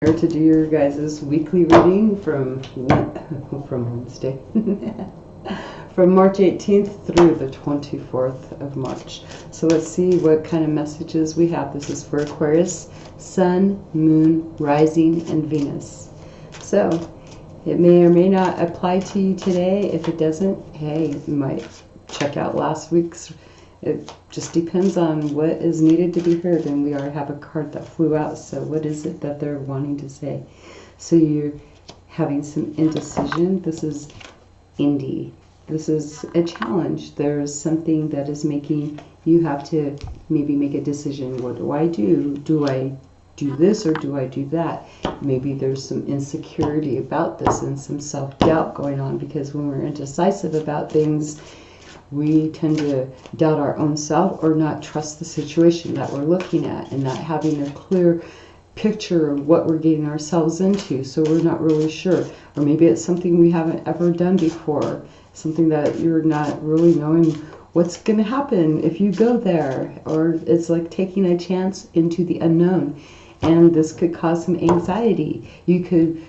Here to do your guys' weekly reading from Wednesday, from March 18th through the 24th of March. So let's see what kind of messages we have. This is for Aquarius, Sun, Moon, Rising, and Venus. So it may or may not apply to you today. If it doesn't, hey, you might check out last week's. It just depends on what is needed to be heard, and we already have a card that flew out. So what is it that they're wanting to say? So you're having some indecision. This is indie. This is a challenge. There's something that is making you have to maybe make a decision. What do I do? Do I do this or do I do that? Maybe there's some insecurity about this and some self-doubt going on, because when we're indecisive about things, we tend to doubt our own self or not trust the situation that we're looking at, and not having a clear picture of what we're getting ourselves into. So we're not really sure. Or maybe it's something we haven't ever done before, something that you're not really knowing what's going to happen if you go there. Or it's like taking a chance into the unknown, and this could cause some anxiety. You could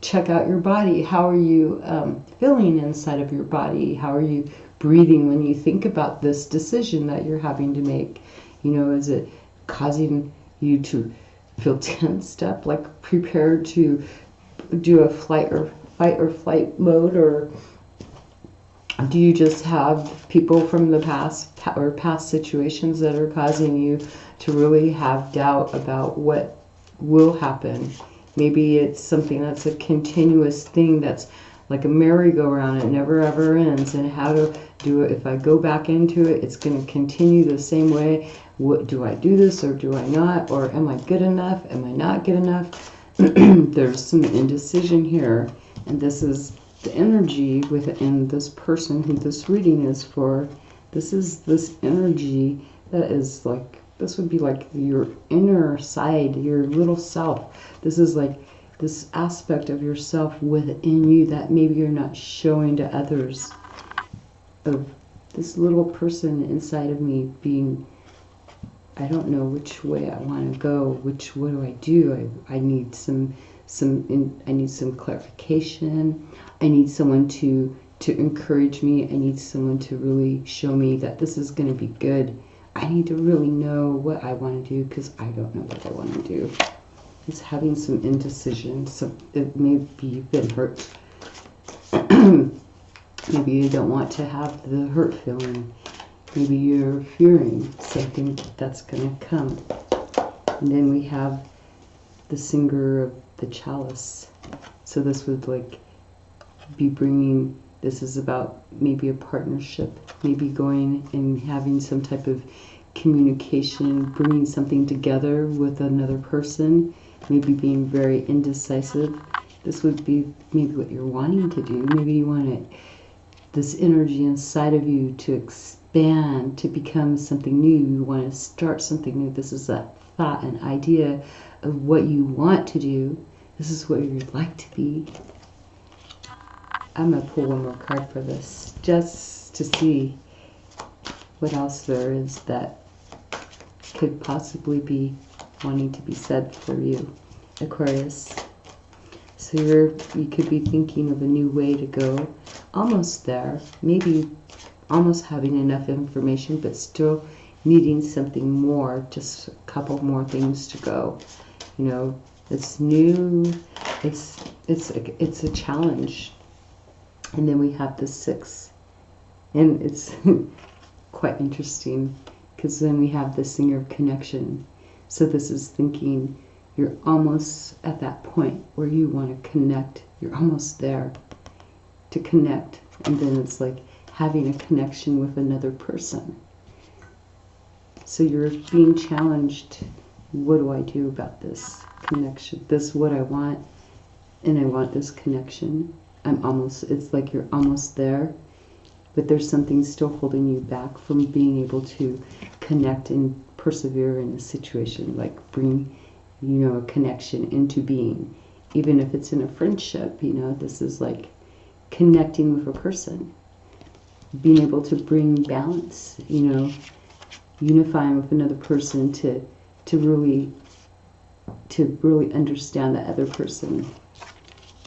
check out your body. How are you feeling inside of your body? How are you breathing when you think about this decision that you're having to make? You know, is it causing you to feel tensed up, like prepared to do a fight or flight mode? Or do you just have people from the past or past situations that are causing you to really have doubt about what will happen? Maybe it's something that's a continuous thing, that's like a merry-go-round. It never ever ends. And how to do it? If I go back into it, it's going to continue the same way. What do I do this or do I not? Or am I good enough? Am I not good enough? There's some indecision here, and this is the energy within this person who this reading is for. This is this energy that is like, this would be like your inner side, your little self. This is like this aspect of yourself within you that maybe you're not showing to others, of this little person inside of me being, I don't know which way I want to go. What do I do? I need I need some clarification. I need someone to encourage me. I need someone to really show me that this is going to be good. I need to really know what I want to do, because I don't know what I want to do. It's having some indecision. So it may be you've been hurt. Maybe you don't want to have the hurt feeling. Maybe you're fearing something that's going to come. And then we have the singer of the chalice. So this would like be bringing, this is about maybe a partnership, maybe going and having some type of communication, bringing something together with another person, maybe being very indecisive. This would be maybe what you're wanting to do. Maybe you want it, this energy inside of you, to expand, to become something new. You want to start something new. This is a thought, an idea of what you want to do. This is what you'd like to be. I'm going to pull one more card for this, just to see what else there is that could possibly be wanting to be said for you, Aquarius. So you could be thinking of a new way to go, almost there, maybe almost having enough information, but still needing something more, just a couple more things to go. You know, it's new, it's a challenge. And then we have the 6, and it's quite interesting, because then we have the singer of connection. So this is thinking you're almost at that point where you want to connect. You're almost there to connect. And then it's like having a connection with another person. So you're being challenged. What do I do about this connection? This is what I want, and I want this connection. It's like you're almost there, but there's something still holding you back from being able to connect and persevere in a situation, like bring, you know, a connection into being. Even if it's in a friendship, you know, this is like connecting with a person, being able to bring balance, you know, unifying with another person to really to really understand the other person.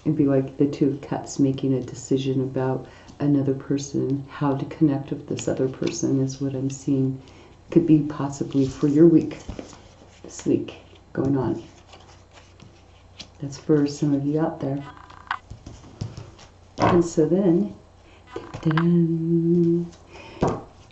It'd be like the Two of Cups making a decision about another person, how to connect with this other person is what I'm seeing. Could be possibly for your week, this week going on. That's for some of you out there. And so then,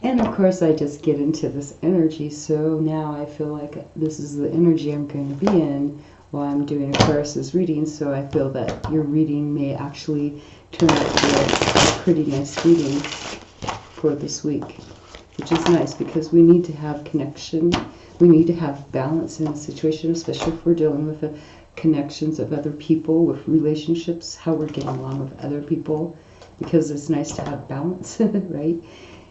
and of course I just get into this energy, so now I feel like this is the energy I'm going to be in while I'm doing Aquarius's reading, so I feel that your reading may actually turn out to be a pretty nice reading for this week, which is nice because we need to have connection, we need to have balance in a situation, especially if we're dealing with the connections of other people, with relationships, how we're getting along with other people, because it's nice to have balance, right?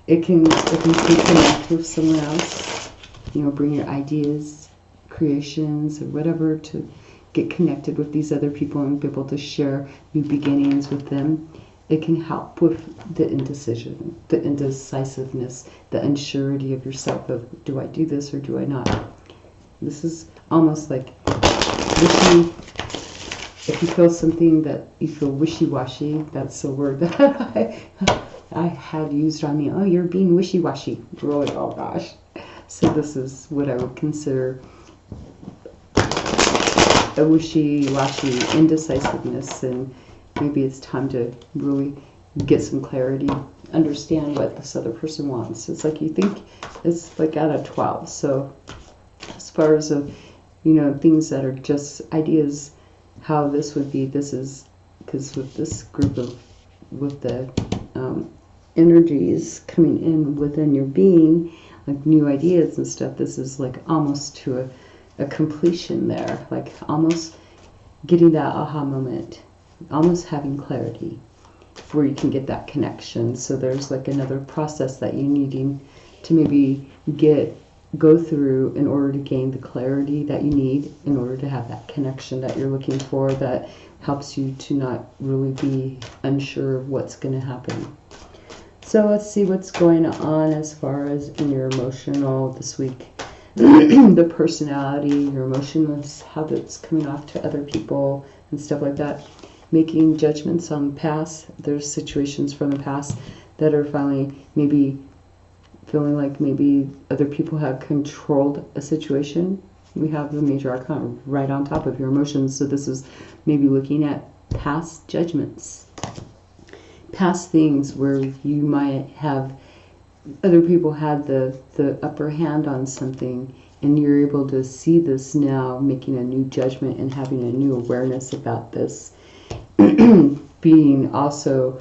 It can connect with someone else, you know, bring your ideas, creations, or whatever to get connected with these other people and be able to share new beginnings with them. It can help with the indecision, the indecisiveness, the unsurety of yourself of, do I do this or do I not? This is almost like wishy. If you feel something that you feel wishy-washy, that's the word that I had used on me. Oh, you're being wishy-washy. Really, oh gosh. So this is what I would consider a wishy-washy indecisiveness, and maybe it's time to really get some clarity, understand what this other person wants. It's like you think it's like out of 12. So as far as you know, things that are just ideas, how this would be, this is, because with this group of, with the energies coming in within your being, like new ideas and stuff, this is like almost to a completion there, like almost getting that aha moment, almost having clarity where you can get that connection. So there's like another process that you're needing to maybe go through in order to gain the clarity that you need in order to have that connection that you're looking for, that helps you to not really be unsure of what's going to happen. So let's see what's going on as far as in your emotional this week. The personality, your emotions, how that's coming off to other people and stuff like that. Making judgments on the past. There's situations from the past that are finally maybe feeling like maybe other people have controlled a situation. We have the major arcana right on top of your emotions. So this is maybe looking at past judgments, past things where you might have other people had the upper hand on something, and you're able to see this now, making a new judgment and having a new awareness about this. Being also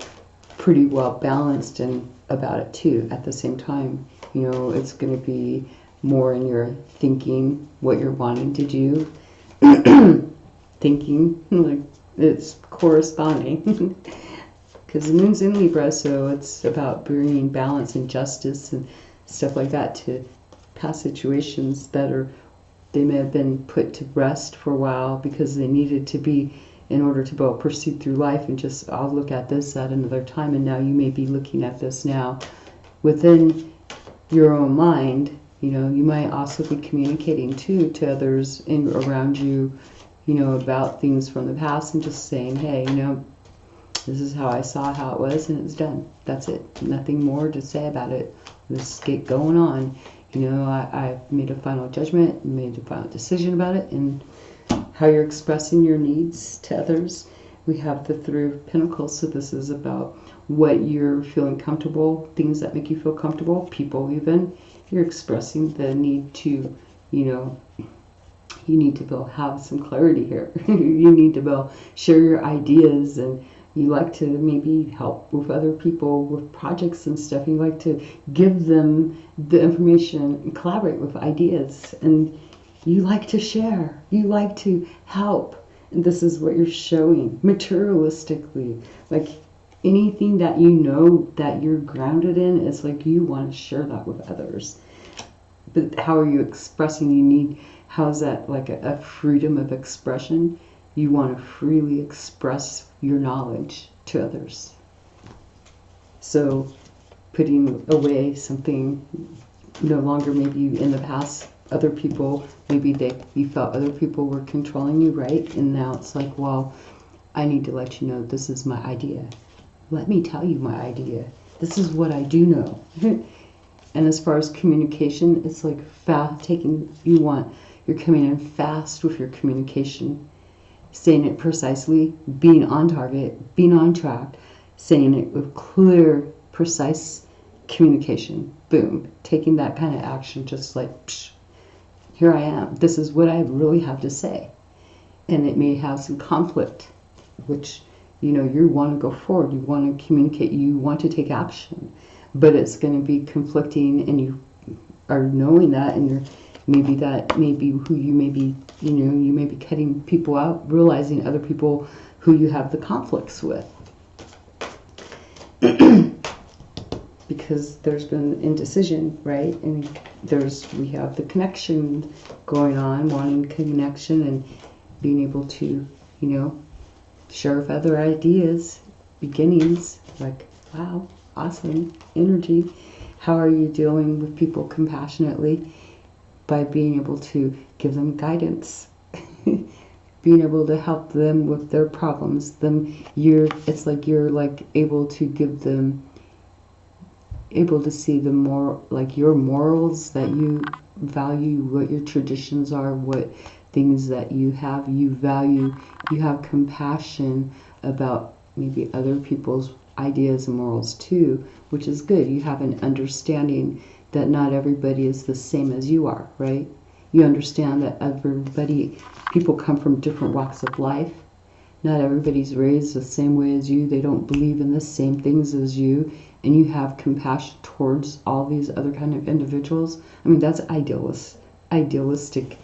pretty well balanced and about it too at the same time. You know, it's going to be more in your thinking, what you're wanting to do. Thinking, like it's corresponding. Because the moon's in Libra, so it's about bringing balance and justice and stuff like that to past situations that they may have been put to rest for a while because they needed to be in order to be able to proceed through life, and just, I'll look at this at another time, and now you may be looking at this now within your own mind. You know, you might also be communicating too to others around you, you know, about things from the past, and just saying, hey, you know, this is how I saw how it was, and it's done. That's it. Nothing more to say about it. Let's get going on. You know, I've made a final judgment, made a final decision about it, and how you're expressing your needs to others. We have the Three of Pentacles, so this is about what you're feeling comfortable, things that make you feel comfortable, people even. You're expressing the need to, you know, you need to have some clarity here. You need to share your ideas, and you like to maybe help with other people with projects and stuff. You like to give them the information and collaborate with ideas, and you like to share. You like to help. And this is what you're showing materialistically. Like anything that you know that you're grounded in, is like you want to share that with others. But how are you expressing? How's that like a freedom of expression? You want to freely express your knowledge to others. So putting away something no longer maybe in the past other people, maybe you felt other people were controlling you, right? And now it's like, well, I need to let you know this is my idea. Let me tell you my idea. This is what I do know. And as far as communication, it's like you're coming in fast with your communication, saying it precisely, being on target, being on track, saying it with clear, precise communication. Boom. Taking that kind of action, just like, psh, here I am. This is what I really have to say. And it may have some conflict, which, you know, you want to go forward. You want to communicate. You want to take action. But it's going to be conflicting, and you are knowing that, and that may be who you may be, you know, you may be cutting people out, realizing other people who you have the conflicts with. Because there's been indecision, right? And we have the connection going on, wanting connection and being able to, you know, share with other ideas, beginnings, like, wow, awesome energy. How are you dealing with people compassionately? By being able to give them guidance, being able to help them with their problems. It's like you're like able to give them, able to see the more like your morals that you value, what your traditions are, what things that you value. You have compassion about maybe other people's ideas and morals too, which is good. You have an understanding that not everybody is the same as you are, right? You understand that people come from different walks of life. Not everybody's raised the same way as you. They don't believe in the same things as you. And you have compassion towards all these other kind of individuals. I mean, that's idealistic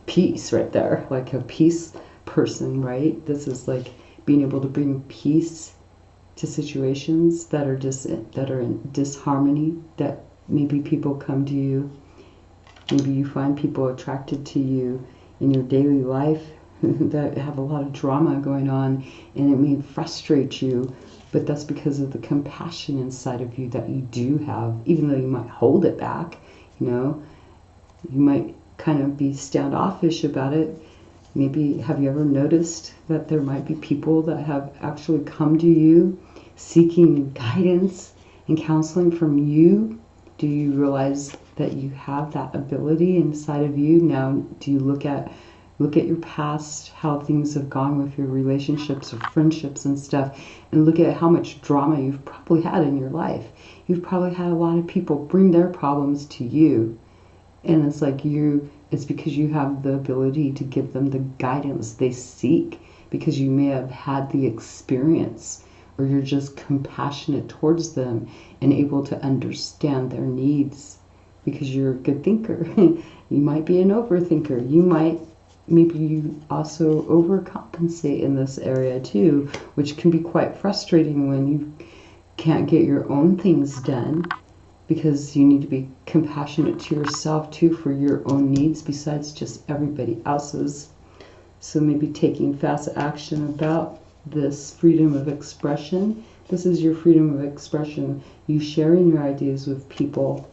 peace right there. Like a peace person, right? This is like being able to bring peace to situations that are in disharmony, that maybe people come to you, maybe you find people attracted to you in your daily life that have a lot of drama going on, and it may frustrate you, but that's because of the compassion inside of you that you do have, even though you might hold it back, you know, you might kind of be standoffish about it. Maybe have you ever noticed that there might be people that have actually come to you seeking guidance and counseling from you? Do you realize that you have that ability inside of you? Now, do you look at your past, how things have gone with your relationships or friendships and stuff, and look at how much drama you've probably had in your life? You've probably had a lot of people bring their problems to you, and it's like it's because you have the ability to give them the guidance they seek, because you may have had the experience, or you're just compassionate towards them and able to understand their needs because you're a good thinker. You might be an overthinker. Maybe you also overcompensate in this area too, which can be quite frustrating when you can't get your own things done, because you need to be compassionate to yourself too for your own needs besides just everybody else's. So maybe taking fast action about this freedom of expression. This is your freedom of expression. You sharing your ideas with people,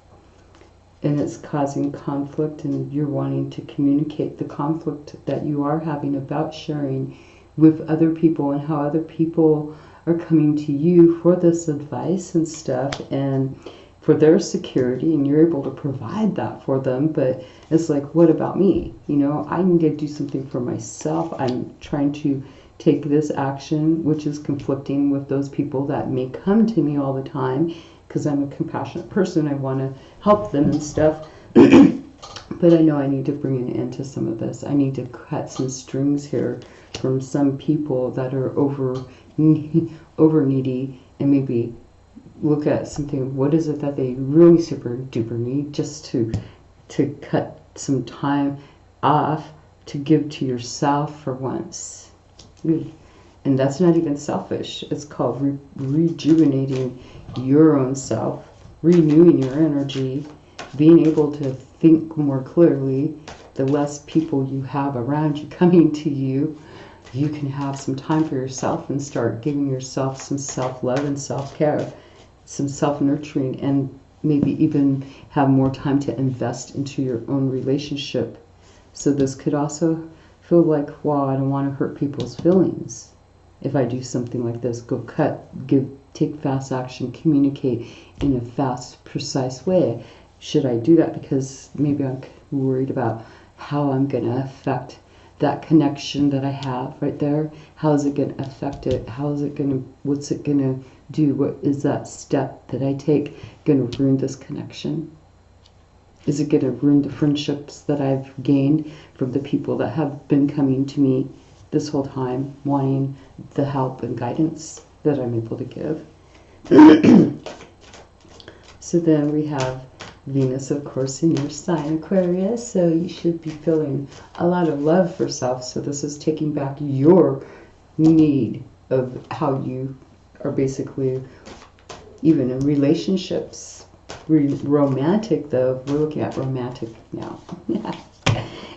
and it's causing conflict, and you're wanting to communicate the conflict that you are having about sharing with other people, and how other people are coming to you for this advice and stuff, and for their security, and you're able to provide that for them. But it's like, what about me? You know, I need to do something for myself. I'm trying to take this action, which is conflicting with those people that may come to me all the time, because I'm a compassionate person. I want to help them and stuff. But I know I need to bring an end to some of this. I need to cut some strings here from some people that are over needy, and maybe look at something. What is it that they really super duper need, just to cut some time off to give to yourself for once. And that's not even selfish. It's called rejuvenating your own self, renewing your energy, being able to think more clearly. The less people you have around you coming to you, you can have some time for yourself and start giving yourself some self-love and self-care, some self-nurturing, and maybe even have more time to invest into your own relationship. So this could also feel like, wow, I don't want to hurt people's feelings. If I do something like this, go cut, take fast action, communicate in a fast, precise way. Should I do that because maybe I'm worried about how I'm going to affect that connection that I have right there? How is it going to affect it? How is it going to, what's it going to do? What is that step that I take going to ruin this connection? Is it going to ruin the friendships that I've gained from the people that have been coming to me this whole time, wanting the help and guidance that I'm able to give? So then we have Venus, of course, in your sign, Aquarius. So you should be feeling a lot of love for self. So this is taking back your need of how you are basically, even in relationships. Romantic, though, we're looking at romantic now.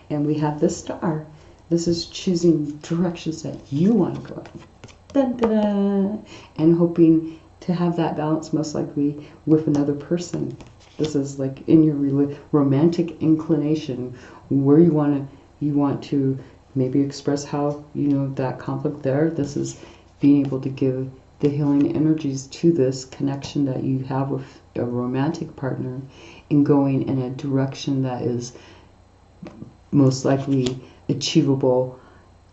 And we have the Star. This is choosing directions that you want to go in. Dun, dun, dun. And hoping to have that balance, most likely with another person. This is like in your romantic inclination, where you want to maybe express how, that conflict there. This is being able to give the healing energies to this connection that you have with a romantic partner, and going in a direction that is most likely achievable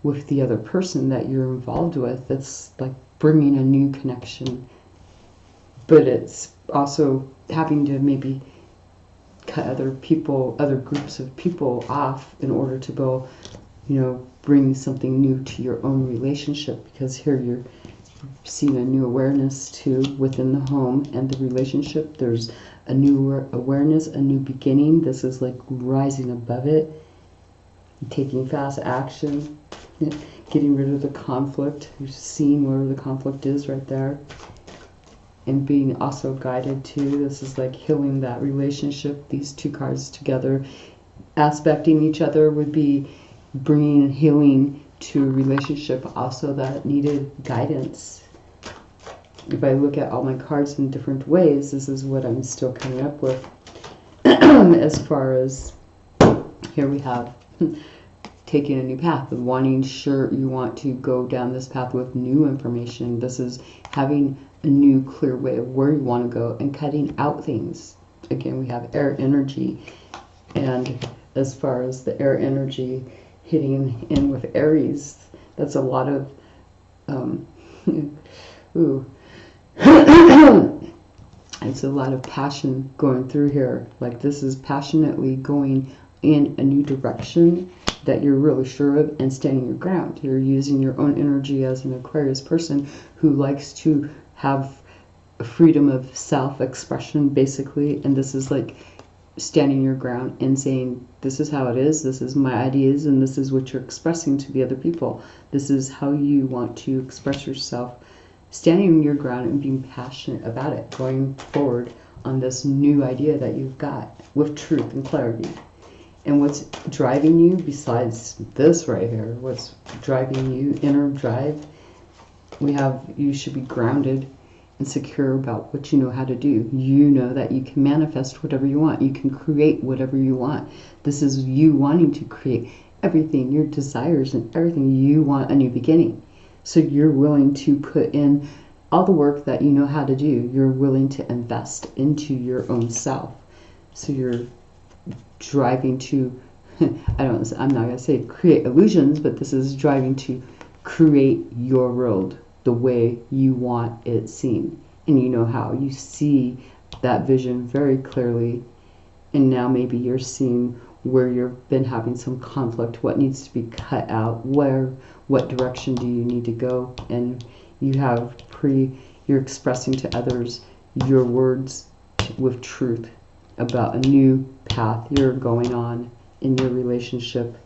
with the other person that you're involved with. It's like bringing a new connection, but it's also having to maybe cut other groups of people off in order to go, bring something new to your own relationship, because here you're seeing a new awareness too within the home and the relationship. There's a new awareness, a new beginning. This is like rising above it, taking fast action, getting rid of the conflict. You're seeing where the conflict is right there, and being also guided to. This is like healing that relationship. These two cards together aspecting each other would be bringing healing to a relationship also that needed guidance. If I look at all my cards in different ways, this is what I'm still coming up with. As far as here we have taking a new path, you want to go down this path with new information. This is having a new clear way of where you want to go and cutting out things. Again, we have air energy, and as far as the air energy hitting in with Aries, that's a lot of it's a lot of passion going through here. Like this is passionately going in a new direction that you're really sure of and standing your ground. You're using your own energy as an Aquarius person who likes to have a freedom of self-expression, basically, and this is like standing your ground and saying, this is how it is, this is my ideas, and this is what you're expressing to the other people. This is how you want to express yourself, standing your ground and being passionate about it, going forward on this new idea that you've got with truth and clarity. And what's driving you besides this right here, what's driving you, inner drive, we have, you should be grounded and secure about what you know how to do. You know that you can manifest whatever you want. You can create whatever you want. This is you wanting to create everything, your desires and everything. You want a new beginning. So you're willing to put in all the work that you know how to do. You're willing to invest into your own self. So you're driving to, I'm not going to say create illusions, but this is driving to create your world the way you want it seen. And you know how. You see that vision very clearly. And now maybe you're seeing where you've been having some conflict, what needs to be cut out, what direction do you need to go. And you have you're expressing to others your words with truth about a new path you're going on in your relationship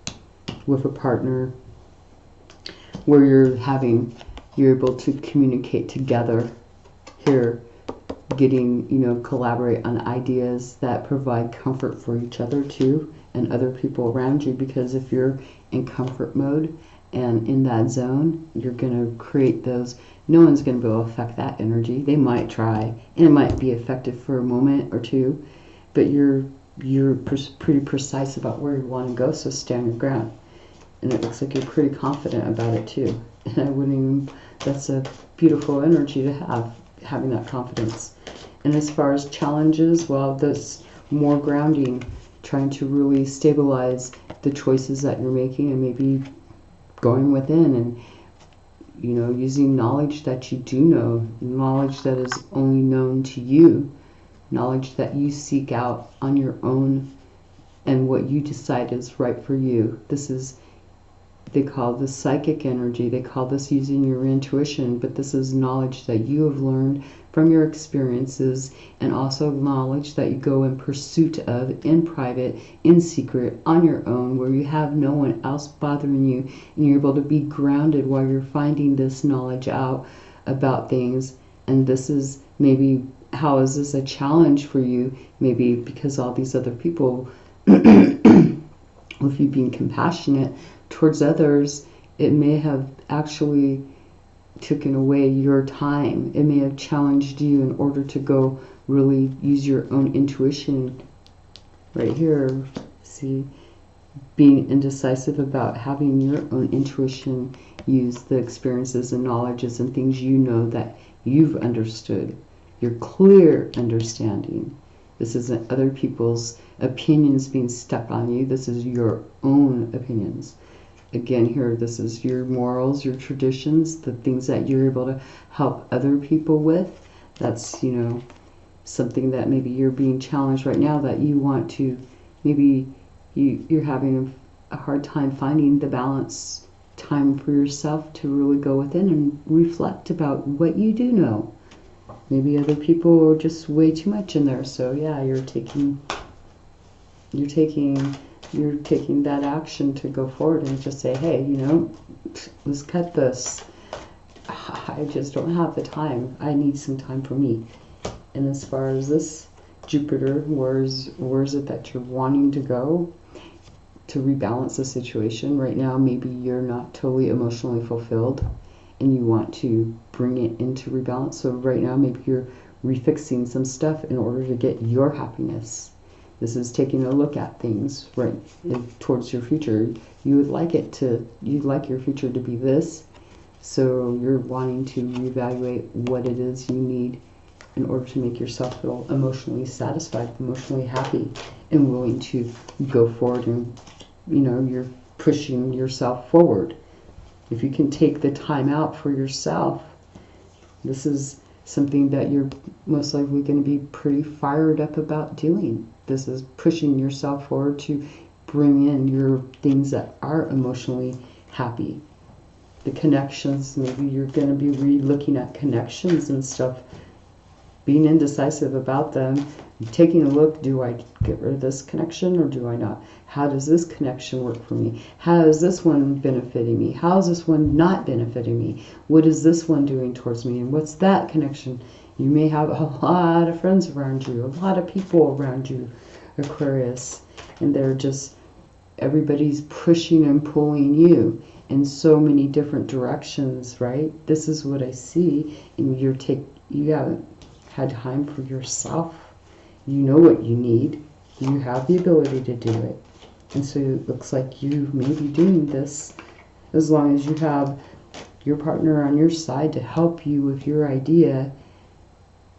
with a partner, where you're able to communicate together here, getting, collaborate on ideas that provide comfort for each other too and other people around you. Because if you're in comfort mode And in that zone, you're going to create those. No one's going to be able to affect that energy. They might try, and it might be effective for a moment or two, but you're pretty precise about where you want to go, so stand your ground. And it looks like you're pretty confident about it too. And I wouldn't even, that's a beautiful energy to have, having that confidence. And as far as challenges, well, that's more grounding, trying to really stabilize the choices that you're making, and maybe going within and, you know, using knowledge that you do know, knowledge that is only known to you, knowledge that you seek out on your own, and what you decide is right for you. This is, they call this psychic energy, they call this using your intuition, but this is knowledge that you have learned from your experiences, and also knowledge that you go in pursuit of in private, in secret, on your own, where you have no one else bothering you, and you're able to be grounded while you're finding this knowledge out about things. And this is maybe, how is this a challenge for you? Maybe because all these other people, with you being compassionate towards others, it may have actually taken away your time. It may have challenged you in order to go really use your own intuition. Right here, see, being indecisive about having your own intuition use the experiences and knowledges and things you know that you've understood. Your clear understanding. This isn't other people's opinions being stuck on you. This is your own opinions. Again, here, this is your morals, your traditions, the things that you're able to help other people with. That's, you know, something that maybe you're being challenged right now, that you want to, maybe you're having a hard time finding the balance time for yourself to really go within and reflect about what you do know. Maybe other people are just way too much in there. So yeah, you're taking that action to go forward and just say, hey, you know, let's cut this. I just don't have the time. I need some time for me. And as far as this Jupiter, where is it that you're wanting to go to rebalance the situation? Right now, maybe you're not totally emotionally fulfilled and you want to bring it into rebalance. So right now, maybe you're refixing some stuff in order to get your happiness. This is taking a look at things right towards your future. You'd like your future to be this, so you're wanting to reevaluate what it is you need in order to make yourself feel emotionally satisfied, emotionally happy, and willing to go forward. And, you know, you're pushing yourself forward. If you can take the time out for yourself, this is something that you're most likely going to be pretty fired up about doing. This is pushing yourself forward to bring in your things that are emotionally happy. The connections, maybe you're going to be re-looking at connections and stuff, being indecisive about them, taking a look, do I get rid of this connection or do I not? How does this connection work for me? How is this one benefiting me? How is this one not benefiting me? What is this one doing towards me? And what's that connection? You may have a lot of friends around you, a lot of people around you, Aquarius, and they're just, everybody's pushing and pulling you in so many different directions, right? This is what I see, and you haven't had time for yourself. You know what you need. You have the ability to do it. And so it looks like you may be doing this as long as you have your partner on your side to help you with your idea.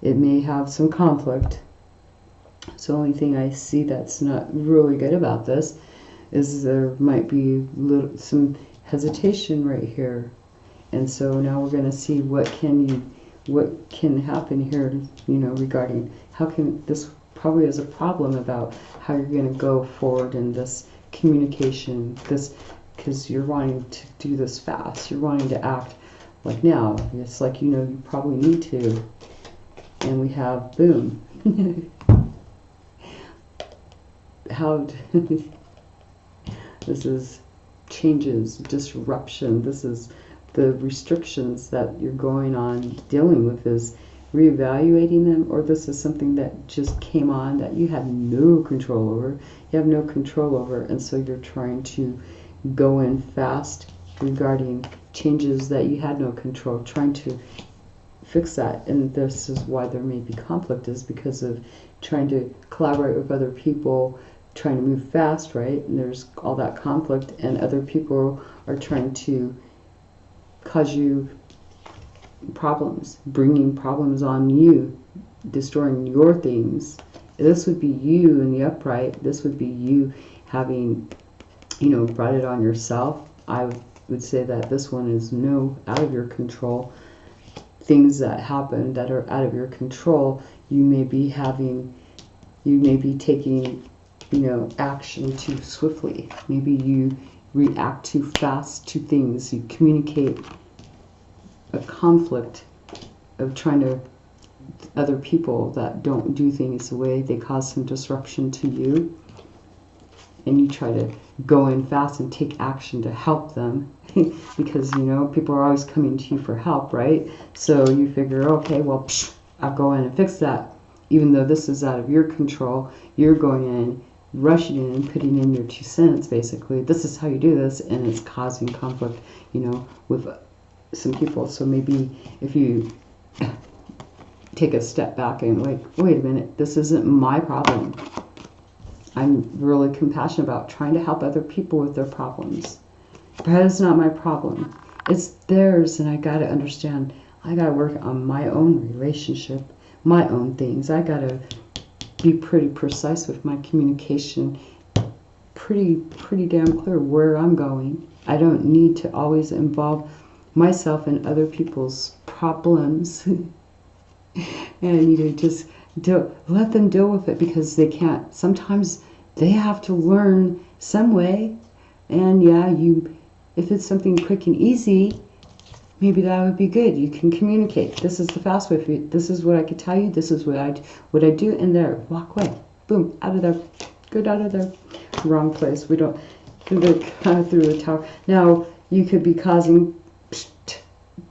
It may have some conflict. So the only thing I see that's not really good about this is there might be some hesitation right here. And so now we're going to see what can happen here, you know, regarding how can this probably is a problem about how you're going to go forward in this communication, this, because you're wanting to do this fast, you're wanting to act like now. It's like, you know, you probably need to. And we have boom. How this is changes, disruption. This is the restrictions that you're going on dealing with, is reevaluating them, or this is something that just came on that you have no control over. You have no control over, and so you're trying to go in fast regarding changes that you had no control, trying to fix that. And this is why there may be conflict, is because of trying to collaborate with other people, trying to move fast, right? And there's all that conflict, and other people are trying to cause you problems, bringing problems on you, destroying your things. This would be you in the upright. This would be you having, brought it on yourself. I would say that this one is out of your control. Things that happen that are out of your control, you may be taking, action too swiftly. Maybe you react too fast to things. You communicate a conflict of trying to other people that don't do things the way, they cause some disruption to you, and you try to go in fast and take action to help them because people are always coming to you for help, right? So you figure, okay, well, I'll go in and fix that, even though this is out of your control. You're going in, rushing in, and putting in your 2 cents, basically. This is how you do this, and it's causing conflict, with some people. So maybe if you take a step back and wait a minute, this isn't my problem. I'm really compassionate about trying to help other people with their problems. But it's not my problem. It's theirs, and I got to understand. I got to work on my own relationship, my own things. I got to be pretty precise with my communication, pretty damn clear where I'm going. I don't need to always involve myself in other people's problems. And I need to just let them deal with it, because they can't. Sometimes they have to learn some way. And yeah, if it's something quick and easy, maybe that would be good. You can communicate. This is the fast way for you. This is what I could tell you. This is what I do. And there, walk away. Boom, out of there. Good, out of there. Wrong place. We don't do the kind of through the tower. Now, you could be causing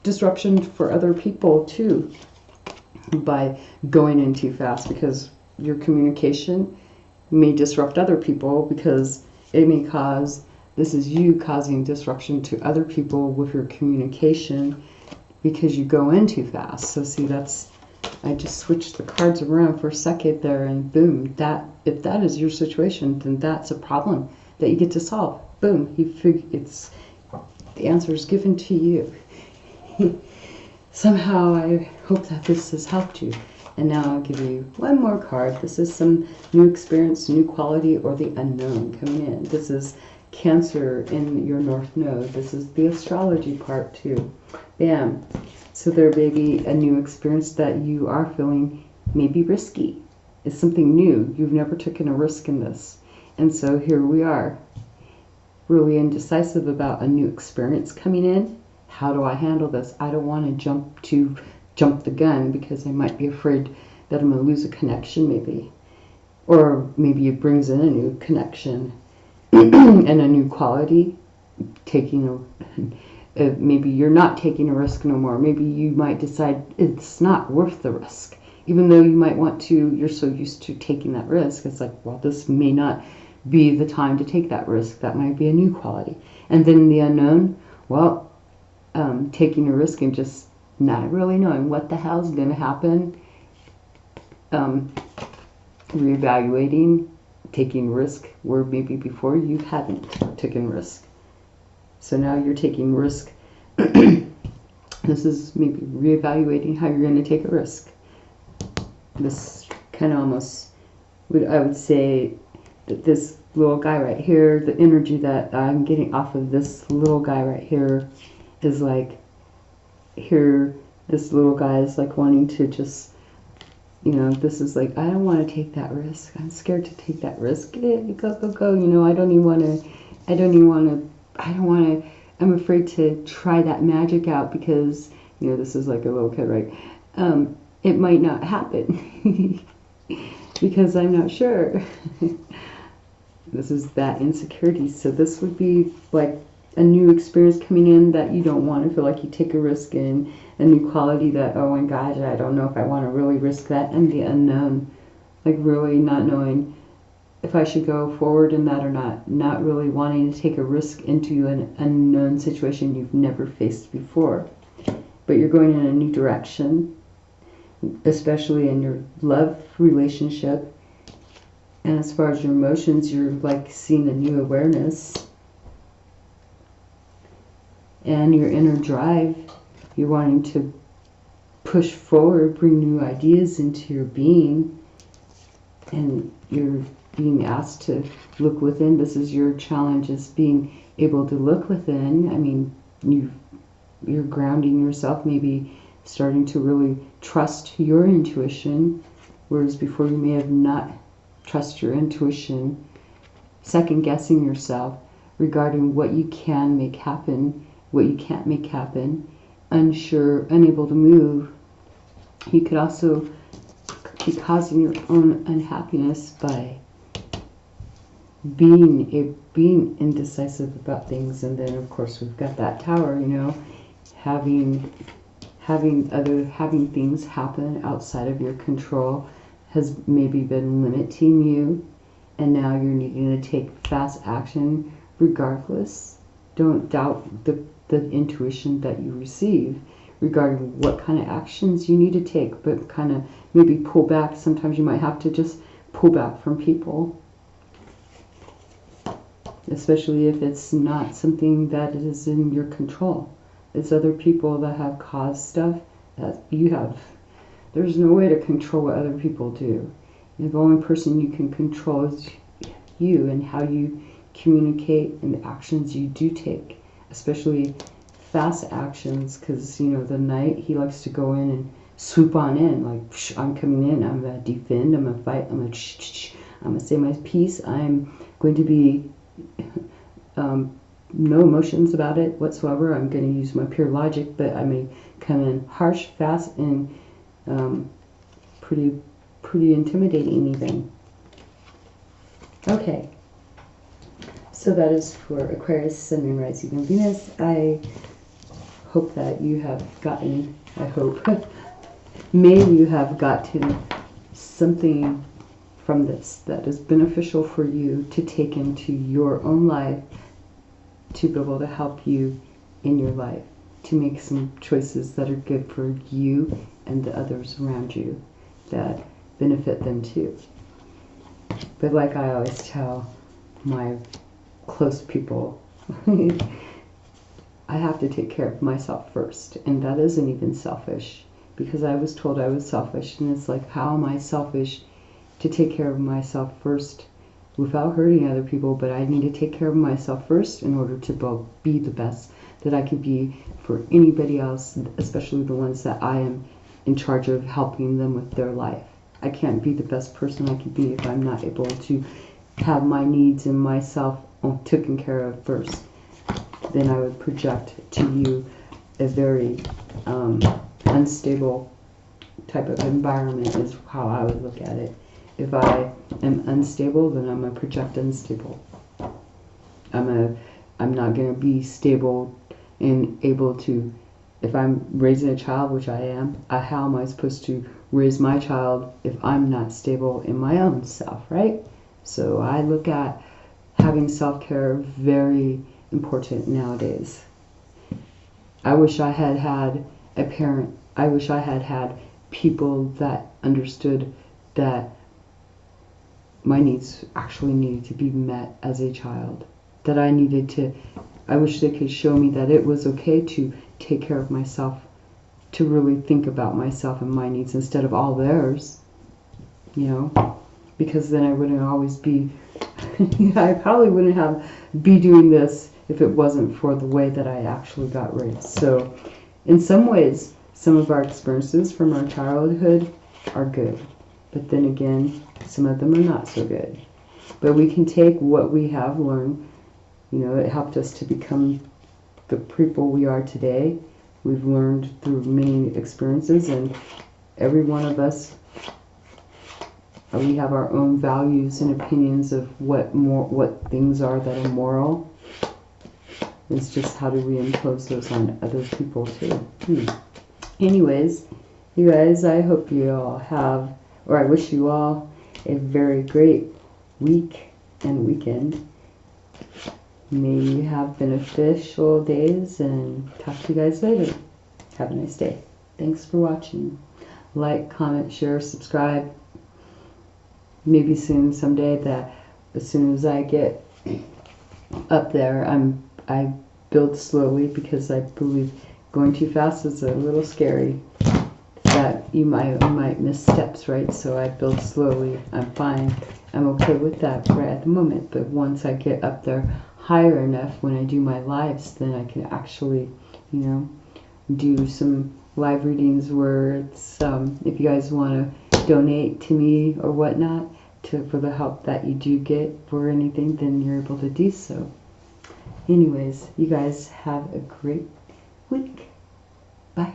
disruption for other people too, by going in too fast, because your communication may disrupt other people, because it may this is you causing disruption to other people with your communication, because you go in too fast. So see, I just switched the cards around for a second there, and boom, if that is your situation, then that's a problem that you get to solve. Boom, the answer is given to you. Somehow I hope that this has helped you. And now I'll give you one more card. This is some new experience, new quality, or the unknown coming in. This is Cancer in your North Node. This is the astrology part too. Bam. So there may be a new experience that you are feeling maybe risky. It's something new. You've never taken a risk in this. And so here we are, really indecisive about a new experience coming in. How do I handle this? I don't want to jump the gun, because I might be afraid that I'm going to lose a connection, maybe. Or maybe it brings in a new connection and a new quality. Maybe you're not taking a risk no more. Maybe you might decide it's not worth the risk. Even though you might want to, you're so used to taking that risk. It's like, well, this may not be the time to take that risk. That might be a new quality. And then the unknown, well, taking a risk and just not really knowing what the hell's going to happen. Reevaluating, taking risk where maybe before you hadn't taken risk. So now you're taking risk. This is maybe reevaluating how you're going to take a risk. This kind of almost, I would say that this little guy right here, the energy that I'm getting off of this little guy right here is like, here, this little guy is like wanting to just, this is like, I don't want to take that risk. I'm scared to take that risk. Go. I don't want to, I'm afraid to try that magic out, because, this is like a little kid, right? It might not happen because I'm not sure. This is that insecurity. So this would be like a new experience coming in that you don't want to feel like you take a risk in, a new quality that, oh my gosh, I don't know if I want to really risk that, and the unknown, like really not knowing if I should go forward in that or not. Not really wanting to take a risk into an unknown situation you've never faced before. But you're going in a new direction, especially in your love relationship. And as far as your emotions, you're like seeing a new awareness. And your inner drive, you're wanting to push forward, bring new ideas into your being. And you're being asked to look within. This is your challenge, is being able to look within. I mean, you're grounding yourself, maybe starting to really trust your intuition, whereas before you may have not trust your intuition, second guessing yourself regarding what you can make happen, what you can't make happen, unsure, unable to move. You could also be causing your own unhappiness by being indecisive about things. And then of course we've got that Tower, you know, having things happen outside of your control has maybe been limiting you, and now you're needing to take fast action regardless. Don't doubt the intuition that you receive regarding what kind of actions you need to take, but kind of maybe pull back. Sometimes you might have to just pull back from people, especially if it's not something that is in your control. It's other people that have caused stuff that you have. There's no way to control what other people do. The only person you can control is you, and how you communicate and the actions you do take, especially fast actions, because, you know, the Knight, he likes to go in and swoop on in, like, psh, I'm coming in, I'm going to defend, I'm going to fight, I'm going to say my piece, I'm going to be no emotions about it whatsoever. I'm going to use my pure logic, but I may come in harsh, fast, and pretty intimidating even. Okay, so that is for Aquarius, Sun, Moon, Rising, and Venus. I hope that you have gotten, maybe you have gotten something from this that is beneficial for you to take into your own life, to be able to help you in your life, to make some choices that are good for you and the others around you that benefit them too. But like I always tell my close people, I have to take care of myself first, and that isn't even selfish, because I was told I was selfish, and it's like, how am I selfish to take care of myself first without hurting other people? But I need to take care of myself first in order to be the best that I could be for anybody else, especially the ones that I am in charge of helping them with their life. I can't be the best person I can be if I'm not able to have my needs and myself taken care of first. Then I would project to you a very unstable type of environment, is how I would look at it. If I am unstable, then I'm going to project unstable. I'm not going to be stable and able to, if I'm raising a child, which I am, how am I supposed to raise my child if I'm not stable in my own self, right? So I look at having self-care very important nowadays. I wish I had had a parent. I wish I had had people that understood that my needs actually needed to be met as a child. That I wish they could show me that it was okay to take care of myself, to really think about myself and my needs instead of all theirs, you know, because then I wouldn't always be, I probably wouldn't be doing this if it wasn't for the way that I actually got raised. So in some ways, some of our experiences from our childhood are good, but then again, some of them are not so good. But we can take what we have learned. You know, it helped us to become the people we are today. We've learned through many experiences, and every one of us, we have our own values and opinions of what things are that are moral. It's just how do we impose those on other people too. Anyways, you guys, I hope you all have, or I wish you all a very great week and weekend. May you have beneficial days, and talk to you guys later. Have a nice day. Thanks for watching. Like, comment, share, subscribe. Maybe soon, someday, that as soon as I get up there, I build slowly, because I believe going too fast is a little scary. That you might miss steps, right? So I build slowly. I'm fine. I'm okay with that right at the moment. But once I get up there higher enough, when I do my lives, then I can actually, do some live readings where it's, if you guys want to donate to me or whatnot, for the help that you do get for anything, then you're able to do so. Anyways, you guys have a great week. Bye.